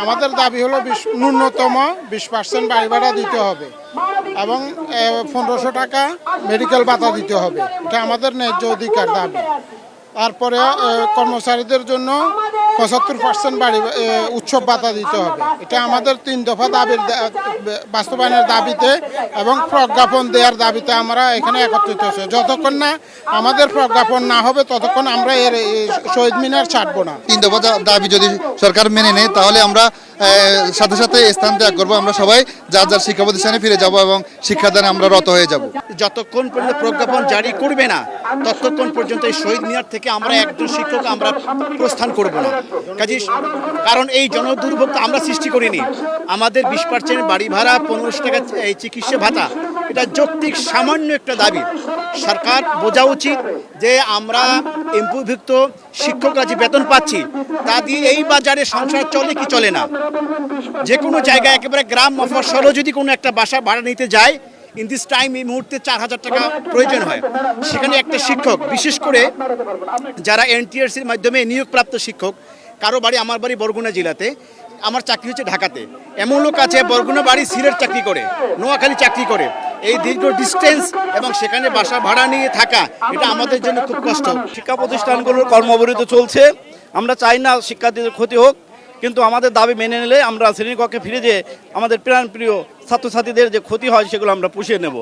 আমাদের দাবি হলো ন্যূনতম 20% বাড়ি ভাড়া দিতে হবে এবং 1500 টাকা মেডিকেল ভাতা দিতে হবে। এটা আমাদের ন্যায্য অধিকার দাবি। তারপরে কর্মচারীদের জন্য 75% বাড়ি উৎসব ভাতা দিতে হবে। এটা আমাদের 3 দফা দাবির বাস্তবায়নের দাবিতে এবং প্রজ্ঞাপন দেওয়ার দাবিতে আমরা এখানে একত্রিত হয়েছি। যতক্ষণ না আমাদের প্রজ্ঞাপন না হবে ততক্ষণ আমরা এর শহীদ মিনার ছাড়বো না। 3 দফা দাবি যদি সরকার মেনে নেয় তাহলে আমরা সাথে সাথে স্থান ত্যাগ করবো। আমরা সবাই যার যার শিক্ষা প্রতিষ্ঠানে ফিরে যাব এবং শিক্ষাদানে আমরা রত হয়ে যাব। যতক্ষণ পর্যন্ত প্রজ্ঞাপন জারি করবে না ততক্ষণ পর্যন্ত এই শহীদ মিনার থেকে আমরা একজন শিক্ষক আমরা প্রস্থান করব না। কারণ এই জনদুর্ভোগ তো আমরা সৃষ্টি করিনি। আমাদের 20% বাড়ি ভাড়া, 1500 টাকা এই চিকিৎসা ভাতা, এটা যৌক্তিক সামান্য একটা দাবি। সরকার বোঝা উচিত যে আমরা এমপিভুক্ত শিক্ষকরা যে বেতন পাচ্ছি তা দিয়ে এই বাজারে সংসার চলে কি চলে না। যে কোনো জায়গায় একেবারে গ্রাম মফস্বলও যদি কোনো একটা বাসা ভাড়া নিতে যায় ইন দিস টাইম এই মুহূর্তে 4000 টাকা প্রয়োজন হয়। সেখানে একটা শিক্ষক, বিশেষ করে যারা এনটিআরসির মাধ্যমে নিয়োগপ্রাপ্ত শিক্ষক, কারো বাড়ি, আমার বাড়ি বরগুনা জেলাতে, আমার চাকরি হচ্ছে ঢাকাতে, এমন লোক আছে বরগুনা বাড়ি সিলেট চাকরি করে, নোয়াখালী চাকরি করে, এই দীর্ঘ ডিস্টেন্স এবং সেখানে বাসা ভাড়া নিয়ে থাকা এটা আমাদের জন্য খুব কষ্ট। শিক্ষা প্রতিষ্ঠানগুলোর কর্মবিরতি চলছে। আমরা চাই না শিক্ষার্থীদের ক্ষতি হোক, কিন্তু আমাদের দাবি মেনে নিলে আমরা শ্রেণীকক্ষে ফিরে যেয়ে আমাদের প্রাণপ্রিয় ছাত্রছাত্রীদের যে ক্ষতি হয় সেগুলো আমরা পুষিয়ে নেব।